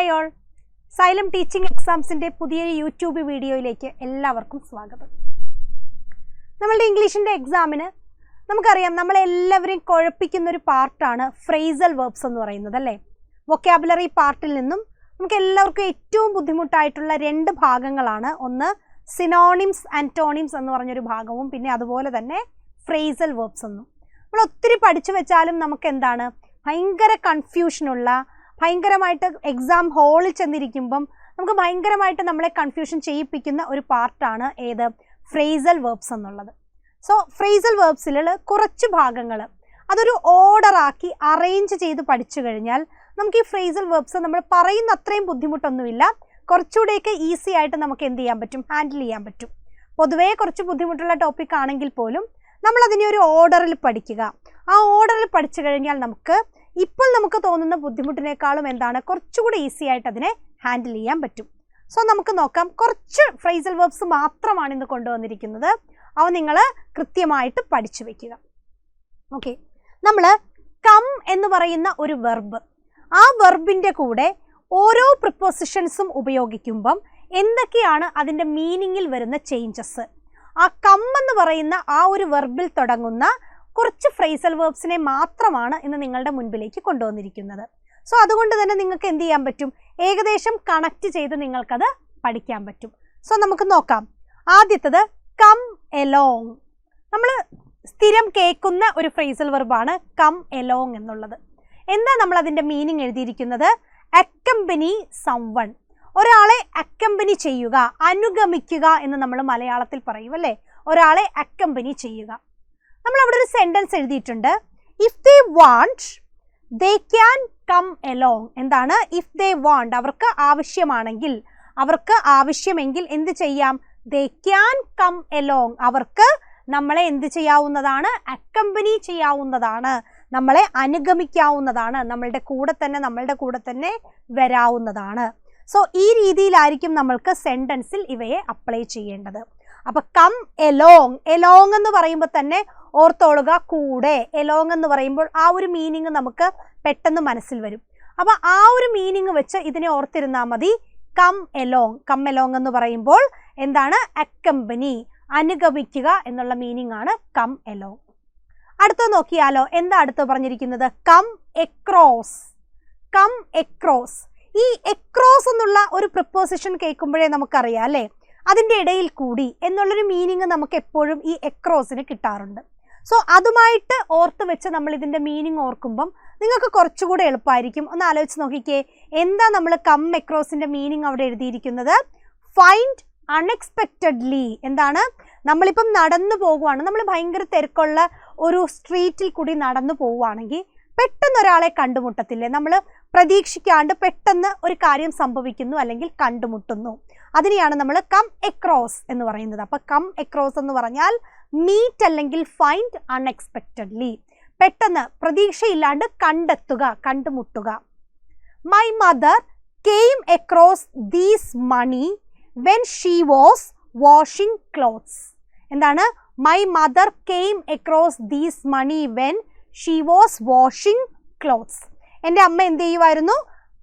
Hi all, xylem teaching എക്സാംസിൻ്റെ പുതിയൊരു YouTube വീഡിയോയിലേക്ക് എല്ലാവർക്കും സ്വാഗതം. നമ്മളുടെ ഇംഗ്ലീഷിൻ്റെ എക്സാമിന് നമുക്കറിയാം, നമ്മളെല്ലാവരെയും കുഴപ്പിക്കുന്നൊരു പാർട്ടാണ് ഫ്രേസൽ വെർബ്സ് എന്ന് പറയുന്നത് അല്ലേ. വൊക്കാബുലറി പാർട്ടിൽ നിന്നും നമുക്ക് എല്ലാവർക്കും ഏറ്റവും ബുദ്ധിമുട്ടായിട്ടുള്ള രണ്ട് ഭാഗങ്ങളാണ്. ഒന്ന് സിനോണിംസ് ആൻറ്റോണിംസ് എന്ന് പറഞ്ഞൊരു ഭാഗവും പിന്നെ അതുപോലെ തന്നെ ഫ്രേസൽ വെർബ്സ് എന്നും. നമ്മൾ ഒത്തിരി പഠിച്ചു വെച്ചാലും നമുക്ക് എന്താണ് ഭയങ്കര കൺഫ്യൂഷനുള്ള, ഭയങ്കരമായിട്ട് എക്സാം ഹാളിൽ ചെന്നിരിക്കുമ്പം നമുക്ക് ഭയങ്കരമായിട്ട് നമ്മളെ കൺഫ്യൂഷൻ ചെയ്യിപ്പിക്കുന്ന ഒരു പാർട്ടാണ് ഏത്, ഫ്രേസൽ വെർബ്സ് എന്നുള്ളത്. സോ ഫ്രേസൽ വെർബ്സിൽ കുറച്ച് ഭാഗങ്ങൾ അതൊരു ഓർഡറാക്കി അറേഞ്ച് ചെയ്ത് പഠിച്ചു കഴിഞ്ഞാൽ നമുക്ക് ഈ ഫ്രേസൽ വെർബ്സ് നമ്മൾ പറയുന്ന അത്രയും ബുദ്ധിമുട്ടൊന്നുമില്ല, കുറച്ചുകൂടെയൊക്കെ ഈസി ആയിട്ട് നമുക്ക് എന്ത് ചെയ്യാൻ പറ്റും, ഹാൻഡിൽ ചെയ്യാൻ പറ്റും. പൊതുവേ കുറച്ച് ബുദ്ധിമുട്ടുള്ള ടോപ്പിക് ആണെങ്കിൽ പോലും നമ്മളതിനെ ഒരു ഓർഡറിൽ പഠിക്കുക. ആ ഓർഡറിൽ പഠിച്ചു കഴിഞ്ഞാൽ നമുക്ക് ഇപ്പോൾ നമുക്ക് തോന്നുന്ന ബുദ്ധിമുട്ടിനേക്കാളും എന്താണ് കുറച്ചുകൂടി ഈസി ആയിട്ട് അതിനെ ഹാൻഡിൽ ചെയ്യാൻ പറ്റും. സോ നമുക്ക് നോക്കാം, കുറച്ച് ഫ്രേസൽ വെർബ്സ് മാത്രമാണ് ഇന്ന് കൊണ്ടുവന്നിരിക്കുന്നത്. അവ നിങ്ങൾ കൃത്യമായിട്ട് പഠിച്ചു വെക്കുക. ഓക്കെ, നമ്മൾ കം എന്ന് പറയുന്ന ഒരു വെർബ്, ആ വെർബിൻ്റെ കൂടെ ഓരോ പ്രിപ്പോസിഷൻസും ഉപയോഗിക്കുമ്പം എന്തൊക്കെയാണ് അതിൻ്റെ മീനിങ്ങിൽ വരുന്ന ചേഞ്ചസ്, ആ കം എന്ന് പറയുന്ന ആ ഒരു വെർബിൽ തുടങ്ങുന്ന കുറച്ച് ഫ്രേസൽ വെർബ്സിനെ മാത്രമാണ് ഇന്ന് നിങ്ങളുടെ മുൻപിലേക്ക് കൊണ്ടുവന്നിരിക്കുന്നത്. സോ അതുകൊണ്ട് തന്നെ നിങ്ങൾക്ക് എന്ത് ചെയ്യാൻ പറ്റും, ഏകദേശം കണക്ട് ചെയ്ത് നിങ്ങൾക്കത് പഠിക്കാൻ പറ്റും. സോ നമുക്ക് നോക്കാം. ആദ്യത്തത് കം എലോങ്. നമ്മൾ സ്ഥിരം കേൾക്കുന്ന ഒരു ഫ്രേസൽ വെർബാണ് കം എലോങ് എന്നുള്ളത്. എന്താ നമ്മൾ അതിൻ്റെ മീനിങ് എഴുതിയിരിക്കുന്നത്, അക്കമ്പനി സംവൺ, ഒരാളെ അക്കമ്പനി ചെയ്യുക, അനുഗമിക്കുക എന്ന് നമ്മൾ മലയാളത്തിൽ പറയും അല്ലേ. ഒരാളെ അക്കമ്പനി ചെയ്യുക. നമ്മൾ അവിടെ ഒരു സെന്റൻസ് എഴുതിയിട്ടുണ്ട്, if they want they can come along. എന്താണ് ഇഫ് ദേ വാണ്ട്, അവർക്ക് ആവശ്യമാണെങ്കിൽ, അവർക്ക് ആവശ്യമെങ്കിൽ എന്ത് ചെയ്യാം, ദേ ക്യാൻ കം എലോങ്, അവർക്ക് നമ്മളെ എന്ത് ചെയ്യാവുന്നതാണ്, അക്കമ്പനി ചെയ്യാവുന്നതാണ്, നമ്മളെ അനുഗമിക്കാവുന്നതാണ്, നമ്മളുടെ കൂടെ തന്നെ വരാവുന്നതാണ്. സോ ഈ രീതിയിലായിരിക്കും നമ്മൾക്ക് സെന്റൻസിൽ ഇവയെ അപ്ലൈ ചെയ്യേണ്ടത്. അപ്പൊ കം എലോങ്, എലോങ് എന്ന് പറയുമ്പോൾ തന്നെ ഓർത്തോളുക കൂടെ. എലോങ് എന്ന് പറയുമ്പോൾ ആ ഒരു മീനിങ് നമുക്ക് പെട്ടെന്ന് മനസ്സിൽ വരും. അപ്പൊ ആ ഒരു മീനിങ് വെച്ച് ഇതിനെ ഓർത്തിരുന്നാൽ മതി. കം എലോങ്, കം എലോങ് എന്ന് പറയുമ്പോൾ എന്താണ്, അക്കമ്പനി, അനുഗമിക്കുക എന്നുള്ള മീനിങ് ആണ് കം എലോങ്. അടുത്ത നോക്കിയാലോ, എന്താ അടുത്ത് പറഞ്ഞിരിക്കുന്നത്, കം എക്രോസ്. കം എക്രോസ്, ഈ എക്രോസ് എന്നുള്ള ഒരു പ്രിപ്പോസിഷൻ കേൾക്കുമ്പോഴേ നമുക്കറിയാം അല്ലേ, അതിൻ്റെ ഇടയിൽ കൂടി എന്നുള്ളൊരു മീനിങ് നമുക്ക് എപ്പോഴും ഈ എക്രോസിന് കിട്ടാറുണ്ട്. സോ അതുമായിട്ട് ഓർത്ത് വെച്ച് നമ്മൾ ഇതിൻ്റെ മീനിങ് ഓർക്കുമ്പം നിങ്ങൾക്ക് കുറച്ചുകൂടെ എളുപ്പമായിരിക്കും. ഒന്ന് ആലോചിച്ച് നോക്കിക്കേ, എന്താ നമ്മൾ കം എക്രോസിൻ്റെ മീനിങ് അവിടെ എഴുതിയിരിക്കുന്നത്, ഫൈൻഡ് അൺഎക്സ്പെക്റ്റഡ്ലി. എന്താണ്, നമ്മളിപ്പം നടന്നു പോകുവാണ്, നമ്മൾ ഭയങ്കര തിരക്കുള്ള ഒരു സ്ട്രീറ്റിൽ കൂടി നടന്നു പോവുകയാണെങ്കിൽ പെട്ടെന്ന് ഒരാളെ കണ്ടുമുട്ടത്തില്ലേ, നമ്മൾ പ്രതീക്ഷിക്കാണ്ട് പെട്ടെന്ന് ഒരു കാര്യം സംഭവിക്കുന്നു അല്ലെങ്കിൽ കണ്ടുമുട്ടുന്നു, അതിനെയാണ് നമ്മൾ കം എക്രോസ് എന്ന് പറയുന്നത്. അപ്പൊ കം എക്രോസ് എന്ന് പറഞ്ഞാൽ മീറ്റ് അല്ലെങ്കിൽ ഫൈൻഡ് അൺഎക്സ്പെക്റ്റഡ്ലി, പെട്ടെന്ന് പ്രതീക്ഷയില്ലാണ്ട് കണ്ടെത്തുക, കണ്ടുമുട്ടുക. My mother came across these money when she was washing clothes. എന്താണ്, my mother came across these money when she was washing clothes. എൻ്റെ അമ്മ എന്ത് ചെയ്യുമായിരുന്നു,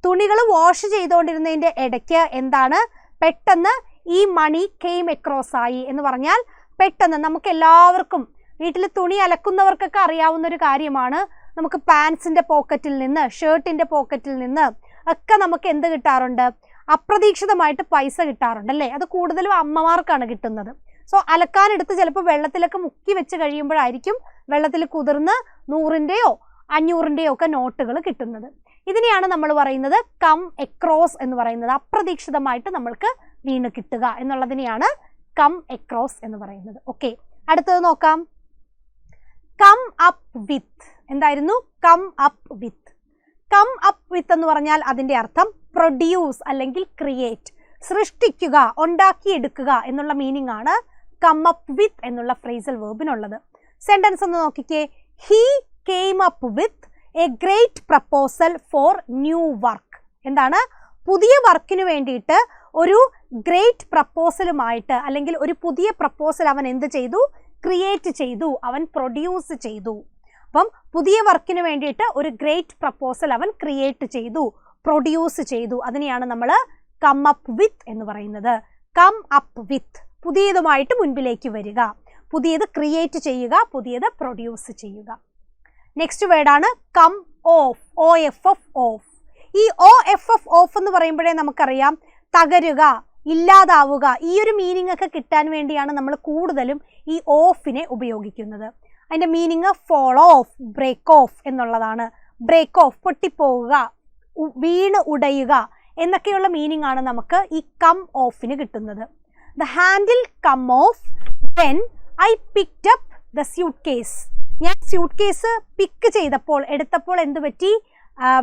തുണികൾ വാഷ് ചെയ്തുകൊണ്ടിരുന്നതിൻ്റെ ഇടയ്ക്ക് എന്താണ്, പെട്ടെന്ന് ഈ മണി കെയിം എക്രോസ് ആയി എന്ന് പറഞ്ഞാൽ പെട്ടെന്ന് നമുക്ക് എല്ലാവർക്കും വീട്ടിൽ തുണി അലക്കുന്നവർക്കൊക്കെ അറിയാവുന്ന ഒരു കാര്യമാണ്, നമുക്ക് പാൻസിൻ്റെ പോക്കറ്റിൽ നിന്ന്, ഷർട്ടിൻ്റെ പോക്കറ്റിൽ നിന്ന് ഒക്കെ നമുക്ക് എന്ത് കിട്ടാറുണ്ട്, അപ്രതീക്ഷിതമായിട്ട് പൈസ കിട്ടാറുണ്ട് അല്ലേ. അത് കൂടുതലും അമ്മമാർക്കാണ് കിട്ടുന്നത്. സോ അലക്കാനെടുത്ത് ചിലപ്പോൾ വെള്ളത്തിലൊക്കെ മുക്കി വെച്ച് കഴിയുമ്പോഴായിരിക്കും വെള്ളത്തിൽ കുതിർന്ന് 100-ൻ്റെയോ 500-ൻ്റെയോ ഒക്കെ നോട്ടുകൾ കിട്ടുന്നത്. ഇതിനെയാണ് നമ്മൾ പറയുന്നത് കം എക്രോസ് എന്ന് പറയുന്നത്. അപ്രതീക്ഷിതമായിട്ട് നമ്മൾക്ക് വീണ് കിട്ടുക എന്നുള്ളതിനെയാണ് കം എക്രോസ് എന്ന് പറയുന്നത്. ഓക്കെ, അടുത്തത് നോക്കാം. Come up with. എന്തായിരുന്നു, come up with. Come up with എന്ന് പറഞ്ഞാൽ അതിൻ്റെ അർത്ഥം പ്രൊഡ്യൂസ് അല്ലെങ്കിൽ ക്രിയേറ്റ്, സൃഷ്ടിക്കുക, ഉണ്ടാക്കിയെടുക്കുക എന്നുള്ള മീനിങ് ആണ് കം അപ്പ് വിത്ത് എന്നുള്ള ഫ്രേസൽ വെർബിനുള്ളത്. സെന്റൻസ് ഒന്ന് നോക്കിക്കേ, he came up with a great proposal for new work. എന്താണ്, പുതിയ വർക്കിന് വേണ്ടിയിട്ട് ഒരു ഗ്രേറ്റ് പ്രപ്പോസലുമായിട്ട് അല്ലെങ്കിൽ ഒരു പുതിയ പ്രപ്പോസൽ അവൻ എന്ത് ചെയ്തു, ക്രിയേറ്റ് ചെയ്തു, അവൻ പ്രൊഡ്യൂസ് ചെയ്തു. അപ്പം പുതിയ വർക്കിന് വേണ്ടിയിട്ട് ഒരു ഗ്രേറ്റ് പ്രപ്പോസൽ അവൻ ക്രിയേറ്റ് ചെയ്തു, പ്രൊഡ്യൂസ് ചെയ്തു. അതിനെയാണ് നമ്മൾ കം അപ്പ് വിത്ത് എന്ന് പറയുന്നത്. കം അപ്പ് വിത്ത്, പുതിയതുമായിട്ട് മുൻപിലേക്ക് വരിക, പുതിയത് ക്രിയേറ്റ് ചെയ്യുക, പുതിയത് പ്രൊഡ്യൂസ് ചെയ്യുക. നെക്സ്റ്റ് വേർഡാണ് കം ഓഫ്, OFF ഓഫ്. ഈ OFF ഓഫ് എന്ന് പറയുമ്പോഴേ നമുക്കറിയാം തകരുക, ഇല്ലാതാവുക, ഈ ഒരു മീനിങ് ഒക്കെ കിട്ടാൻ വേണ്ടിയാണ് നമ്മൾ കൂടുതലും ഈ ഓഫിനെ ഉപയോഗിക്കുന്നത്. അതിൻ്റെ meaning fall off, break off എന്നുള്ളതാണ്. ബ്രേക്ക് ഓഫ്, പൊട്ടിപ്പോവുക, വീണ് ഉടയുക എന്നൊക്കെയുള്ള മീനിങ് ആണ് നമുക്ക് ഈ കം ഓഫിന് കിട്ടുന്നത്. The handle come off when I picked up the suitcase. ഞാൻ സ്യൂട്ട് കേസ് പിക്ക് ചെയ്തപ്പോൾ, എടുത്തപ്പോൾ എന്ത് പറ്റി?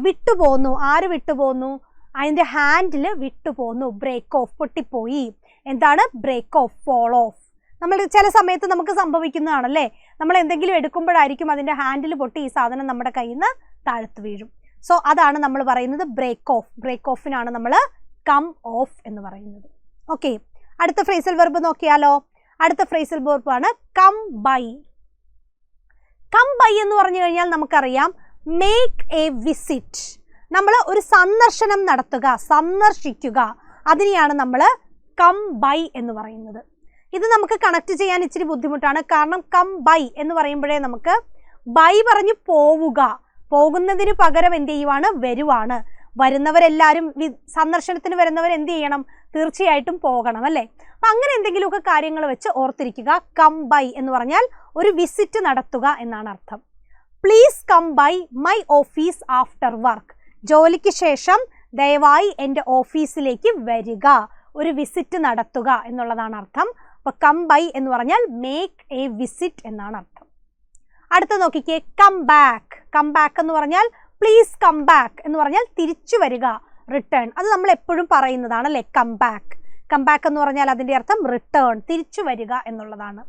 വിട്ടുപോന്നു. ആര് വിട്ടുപോന്നു? അതിൻ്റെ ഹാൻഡിൽ വിട്ടുപോന്നു. ബ്രേക്ക് ഓഫ്, പൊട്ടിപ്പോയി. എന്താണ് ബ്രേക്ക് ഓഫ്? Fall of. നമ്മൾ ചില സമയത്ത് നമുക്ക് സംഭവിക്കുന്നതാണല്ലേ, നമ്മൾ എന്തെങ്കിലും എടുക്കുമ്പോഴായിരിക്കും അതിൻ്റെ ഹാൻഡിൽ പൊട്ടി ഈ സാധനം നമ്മുടെ കയ്യിൽ നിന്ന് താഴ്ത്തു വീഴും. സോ അതാണ് നമ്മൾ പറയുന്നത് ബ്രേക്ക് ഓഫ്. ബ്രേക്ക് ഓഫിനാണ് നമ്മൾ കം ഓഫ് എന്ന് പറയുന്നത്. ഓക്കെ, അടുത്ത ഫ്രേസൽ വെർബ് നോക്കിയാലോ. അടുത്ത ഫ്രേസൽ വെർബാണ് കം ബൈ. കം ബൈ എന്ന് പറഞ്ഞു കഴിഞ്ഞാൽ നമുക്കറിയാം മേക്ക് എ വിസിറ്റ്. നമ്മൾ ഒരു സന്ദർശനം നടത്തുക, സന്ദർശിക്കുക, അതിനെയാണ് നമ്മൾ കം ബൈ എന്ന് പറയുന്നത്. ഇത് നമുക്ക് കണക്ട് ചെയ്യാൻ ഇച്ചിരി ബുദ്ധിമുട്ടാണ്. കാരണം കം ബൈ എന്ന് പറയുമ്പോഴേ നമുക്ക് ബൈ പറഞ്ഞു പോവുക, പോകുന്നതിന് പകരം എന്ത് ചെയ്യുവാണ്? വരുവാണ്. വരുന്നവരെല്ലാവരും സന്ദർശനത്തിന് വരുന്നവർ എന്ത് ചെയ്യണം? തീർച്ചയായിട്ടും പോകണം അല്ലേ. അപ്പം അങ്ങനെ എന്തെങ്കിലുമൊക്കെ കാര്യങ്ങൾ വെച്ച് ഓർത്തിരിക്കുക. കം ബൈ എന്ന് പറഞ്ഞാൽ ഒരു വിസിറ്റ് നടത്തുക എന്നാണ് അർത്ഥം. Please come by my office after work. ജോലിക്ക് ശേഷം ദയവായി എൻ്റെ ഓഫീസിലേക്ക് വരിക, ഒരു വിസിറ്റ് നടത്തുക എന്നുള്ളതാണ് അർത്ഥം. അപ്പോൾ കം ബൈ എന്ന് പറഞ്ഞാൽ മേക്ക് എ വിസിറ്റ് എന്നാണ് അർത്ഥം. അടുത്ത നോക്കിക്കേ, കം ബാക്ക്. കം ബാക്ക് എന്ന് പറഞ്ഞാൽ പ്ലീസ് കം ബാക്ക് എന്ന് പറഞ്ഞാൽ തിരിച്ചു വരിക, റിട്ടേൺ. അത് നമ്മൾ എപ്പോഴും പറയുന്നതാണ് അല്ലേ, കം ബാക്ക്. കം ബാക്ക് എന്ന് പറഞ്ഞാൽ അതിൻ്റെ അർത്ഥം റിട്ടേൺ, തിരിച്ചു വരിക എന്നുള്ളതാണ്.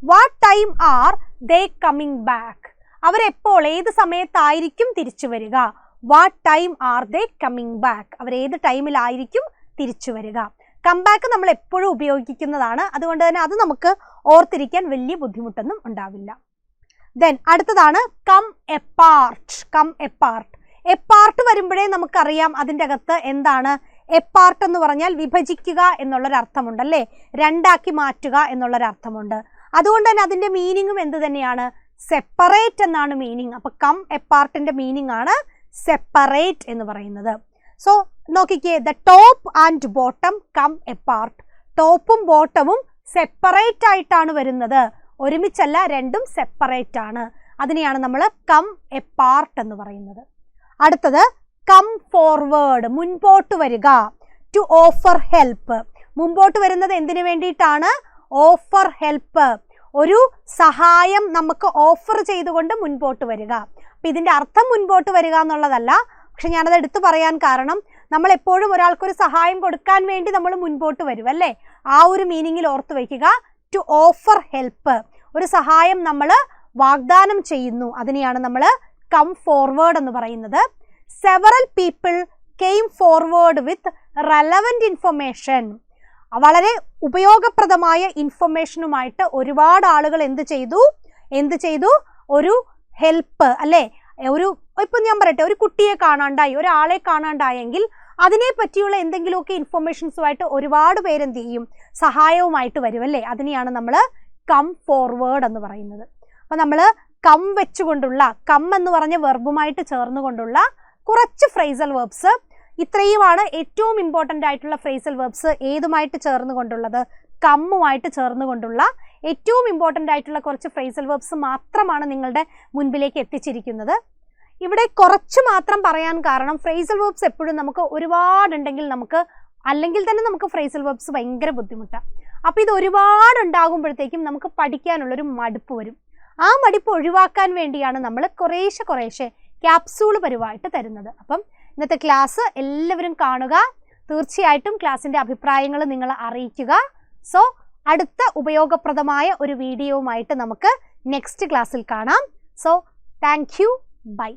What time are they coming back. അവരെപ്പോൾ, ഏത് സമയത്തായിരിക്കും തിരിച്ചു വരിക? What time are they coming back. അവരേത് ടൈമിലായിരിക്കും തിരിച്ചു വരിക? കം ബാക്ക് നമ്മൾ എപ്പോഴും ഉപയോഗിക്കുന്നതാണ്. അതുകൊണ്ട് തന്നെ അത് നമുക്ക് ഓർത്തിരിക്കാൻ വലിയ ബുദ്ധിമുട്ടൊന്നും ഉണ്ടാവില്ല. ദെൻ അടുത്തതാണ് come apart. Come apart. Apart വരുമ്പോഴേ നമുക്കറിയാം അതിൻ്റെ അകത്ത് എന്താണ്? എപ്പാർട്ട് എന്ന് പറഞ്ഞാൽ വിഭജിക്കുക എന്നുള്ളൊരർത്ഥമുണ്ടല്ലേ, രണ്ടാക്കി മാറ്റുക എന്നുള്ളൊരർത്ഥമുണ്ട്. അതുകൊണ്ട് തന്നെ അതിൻ്റെ മീനിങ്ങും എന്ത് തന്നെയാണ്? സെപ്പറേറ്റ് എന്നാണ് മീനിങ്. അപ്പോൾ കം എപ്പാർട്ടിൻ്റെ മീനിങ് ആണ് സെപ്പറേറ്റ് എന്ന് പറയുന്നത്. സോ നോക്കിക്കേ, the top and bottom come apart. ടോപ്പും ബോട്ടവും സെപ്പറേറ്റ് ആയിട്ടാണ് വരുന്നത്, ഒരുമിച്ചല്ല, രണ്ടും സെപ്പറേറ്റ് ആണ്. അതിനെയാണ് നമ്മൾ കം എപ്പാർട്ട് എന്ന് പറയുന്നത്. അടുത്തത് കം ഫോർവേഡ്, മുൻപോട്ട് വരിക. To offer help. മുമ്പോട്ട് വരുന്നത് എന്തിനു വേണ്ടിയിട്ടാണ്? ഓഫർ ഹെൽപ്പ്, ഒരു സഹായം നമുക്ക് ഓഫർ ചെയ്തുകൊണ്ട് മുൻപോട്ട് വരിക. അപ്പം ഇതിൻ്റെ അർത്ഥം മുൻപോട്ട് വരിക എന്നുള്ളതല്ല, പക്ഷെ ഞാനത് എടുത്തു പറയാൻ കാരണം നമ്മൾ എപ്പോഴും ഒരാൾക്കൊരു സഹായം കൊടുക്കാൻ വേണ്ടി നമ്മൾ മുൻപോട്ട് വരും അല്ലേ. ആ ഒരു മീനിങ്ങിൽ ഓർത്ത് വയ്ക്കുക. ടു ഓഫർ ഹെൽപ്പ്, ഒരു സഹായം നമ്മൾ വാഗ്ദാനം ചെയ്യുന്നു, അതിനെയാണ് നമ്മൾ കം ഫോർവേഡ് എന്ന് പറയുന്നത്. സെവറൽ പീപ്പിൾ കെയിം ഫോർവേഡ് വിത്ത് റെലവൻറ്റ് ഇൻഫർമേഷൻ. വളരെ ഉപയോഗപ്രദമായ ഇൻഫർമേഷനുമായിട്ട് ഒരുപാട് ആളുകൾ എന്ത് ചെയ്തു? ഒരു ഹെൽപ്പ് അല്ലേ. ഇപ്പം ഞാൻ പറയട്ടെ, ഒരു കുട്ടിയെ കാണാണ്ടായി, ഒരാളെ കാണാണ്ടായെങ്കിൽ അതിനെ പറ്റിയുള്ള എന്തെങ്കിലുമൊക്കെ ഇൻഫർമേഷൻസുമായിട്ട് ഒരുപാട് പേരെന്ത് ചെയ്യും? സഹായവുമായിട്ട് വരും അല്ലേ. അതിനെയാണ് നമ്മൾ കം ഫോർവേഡ് എന്ന് പറയുന്നത്. അപ്പം നമ്മൾ കം വെച്ചുകൊണ്ടുള്ള, കം എന്ന് പറഞ്ഞ വെർബുമായിട്ട് ചേർന്നുകൊണ്ടുള്ള കുറച്ച് ഫ്രേസൽ വെർബ്സ്, ഇത്രയുമാണ് ഏറ്റവും ഇമ്പോർട്ടൻ്റ് ആയിട്ടുള്ള ഫ്രേസൽ വെർബ്സ്. ഏതുമായിട്ട് ചേർന്നുകൊണ്ടുള്ളത്? കമ്മുമായിട്ട് ചേർന്നുകൊണ്ടുള്ള ഏറ്റവും ഇമ്പോർട്ടൻ്റ് ആയിട്ടുള്ള കുറച്ച് ഫ്രേസൽ വെർബ്സ് മാത്രമാണ് നിങ്ങളുടെ മുൻപിലേക്ക് എത്തിച്ചിരിക്കുന്നത്. ഇവിടെ കുറച്ച് മാത്രം പറയാൻ കാരണം ഫ്രേസൽ വെർബ്സ് എപ്പോഴും നമുക്ക് ഒരുപാടുണ്ടെങ്കിൽ അല്ലെങ്കിൽ തന്നെ നമുക്ക് ഫ്രേസൽ വെർബ്സ് ഭയങ്കര ബുദ്ധിമുട്ടാണ്. അപ്പോൾ ഇത് ഒരുപാടുണ്ടാകുമ്പോഴത്തേക്കും നമുക്ക് പഠിക്കാനുള്ളൊരു മടുപ്പ് വരും. ആ മടുപ്പ് ഒഴിവാക്കാൻ വേണ്ടിയാണ് നമ്മൾ കുറേശ്ശെ ക്യാപ്സൂൾ പരുവായിട്ട് തരുന്നത്. അപ്പം ഇന്നത്തെ ക്ലാസ് എല്ലാവരും കാണുക. തീർച്ചയായിട്ടും ക്ലാസ്സിൻ്റെ അഭിപ്രായങ്ങൾ നിങ്ങൾ അറിയിക്കുക. സോ അടുത്ത ഉപയോഗപ്രദമായ ഒരു വീഡിയോവുമായിട്ട് നമുക്ക് നെക്സ്റ്റ് ക്ലാസ്സിൽ കാണാം. So thank you, by.